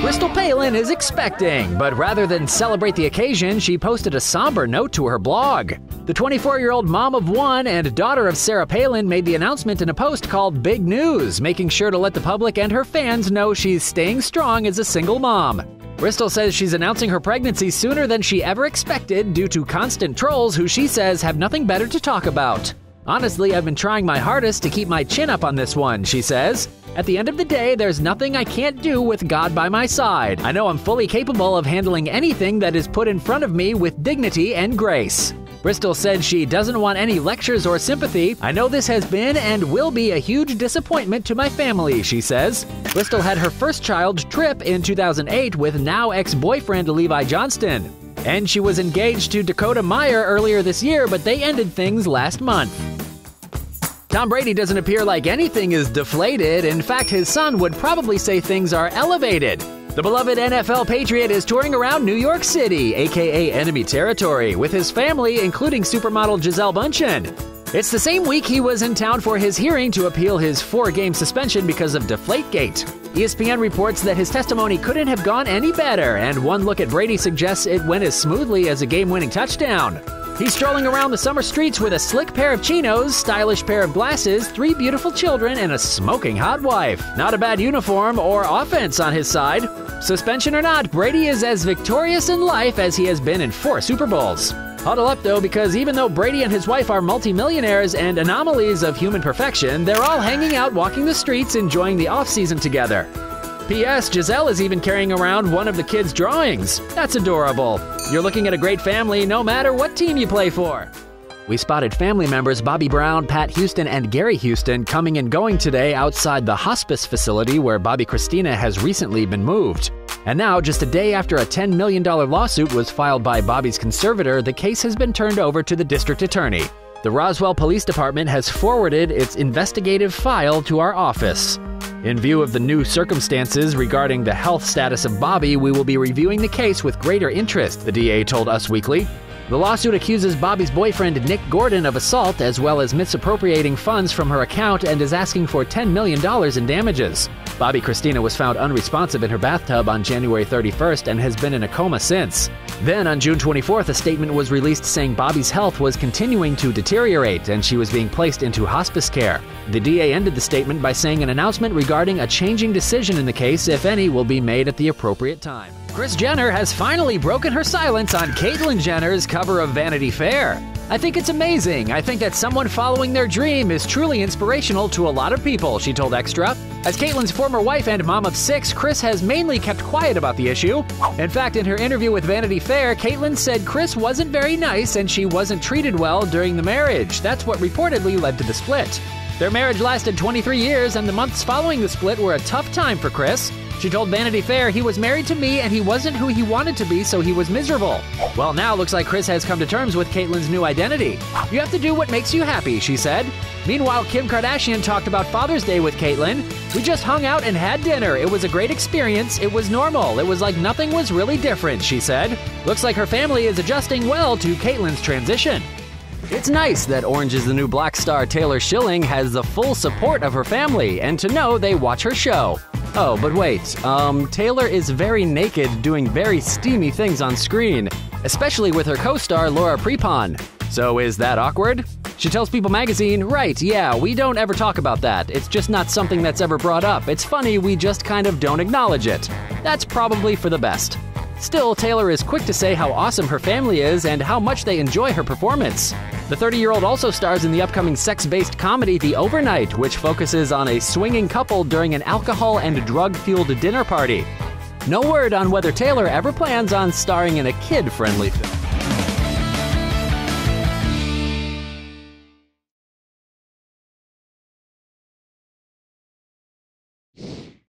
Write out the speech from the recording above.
Bristol Palin is expecting, but rather than celebrate the occasion, she posted a somber note to her blog. The 24-year-old mom of one and daughter of Sarah Palin made the announcement in a post called Big News, making sure to let the public and her fans know she's staying strong as a single mom. Bristol says she's announcing her pregnancy sooner than she ever expected due to constant trolls who she says have nothing better to talk about. "Honestly, I've been trying my hardest to keep my chin up on this one," she says. "At the end of the day, there's nothing I can't do with God by my side. I know I'm fully capable of handling anything that is put in front of me with dignity and grace." Bristol said she doesn't want any lectures or sympathy. "I know this has been and will be a huge disappointment to my family," she says. Bristol had her first child, Trip, in 2008 with now ex-boyfriend Levi Johnston. And she was engaged to Dakota Meyer earlier this year, but they ended things last month. Tom Brady doesn't appear like anything is deflated. In fact, his son would probably say things are elevated. The beloved NFL Patriot is touring around New York City, aka enemy territory, with his family, including supermodel Gisele Bündchen. It's the same week he was in town for his hearing to appeal his 4-game suspension because of Deflategate. ESPN reports that his testimony couldn't have gone any better, and one look at Brady suggests it went as smoothly as a game-winning touchdown. He's strolling around the summer streets with a slick pair of chinos, stylish pair of glasses, 3 beautiful children, and a smoking hot wife. Not a bad uniform or offense on his side. Suspension or not, Brady is as victorious in life as he has been in 4 Super Bowls. Huddle up though, because even though Brady and his wife are multimillionaires and anomalies of human perfection, they're all hanging out walking the streets enjoying the off-season together. P.S. Gisele is even carrying around one of the kids' drawings. That's adorable. You're looking at a great family no matter what team you play for. We spotted family members Bobbi Brown, Pat Houston, and Gary Houston coming and going today outside the hospice facility where Bobbi Kristina has recently been moved. And now, just a day after a $10 million lawsuit was filed by Bobbi's conservator, the case has been turned over to the district attorney. The Roswell Police Department has forwarded its investigative file to our office. In view of the new circumstances regarding the health status of Bobbi, we will be reviewing the case with greater interest, the DA told Us Weekly. The lawsuit accuses Bobbi's boyfriend Nick Gordon of assault as well as misappropriating funds from her account and is asking for $10 million in damages. Bobbi Kristina was found unresponsive in her bathtub on January 31st and has been in a coma since. Then, on June 24th, a statement was released saying Bobbi's health was continuing to deteriorate and she was being placed into hospice care. The DA ended the statement by saying an announcement regarding a changing decision in the case, if any, will be made at the appropriate time. Kris Jenner has finally broken her silence on Caitlyn Jenner's cover of Vanity Fair. "I think it's amazing. I think that someone following their dream is truly inspirational to a lot of people," she told Extra. As Caitlyn's former wife and mom of 6, Kris has mainly kept quiet about the issue. In fact, in her interview with Vanity Fair, Caitlyn said Kris wasn't very nice and she wasn't treated well during the marriage. That's what reportedly led to the split. Their marriage lasted 23 years, and the months following the split were a tough time for Kris. She told Vanity Fair, "He was married to me and he wasn't who he wanted to be, so he was miserable." Well, now looks like Kris has come to terms with Caitlyn's new identity. "You have to do what makes you happy," she said. Meanwhile, Kim Kardashian talked about Father's Day with Caitlyn. "We just hung out and had dinner. It was a great experience. It was normal. It was like nothing was really different," she said. Looks like her family is adjusting well to Caitlyn's transition. It's nice that Orange is the New Black star Taylor Schilling has the full support of her family, and to know they watch her show. Oh, but wait, Taylor is very naked doing very steamy things on screen, especially with her co-star Laura Prepon. So is that awkward? She tells People magazine, "Right, yeah, we don't ever talk about that. It's just not something that's ever brought up. It's funny, we just kind of don't acknowledge it. That's probably for the best." Still, Taylor is quick to say how awesome her family is and how much they enjoy her performance. The 30-year-old also stars in the upcoming sex-based comedy The Overnight, which focuses on a swinging couple during an alcohol and drug-fueled dinner party. No word on whether Taylor ever plans on starring in a kid-friendly film.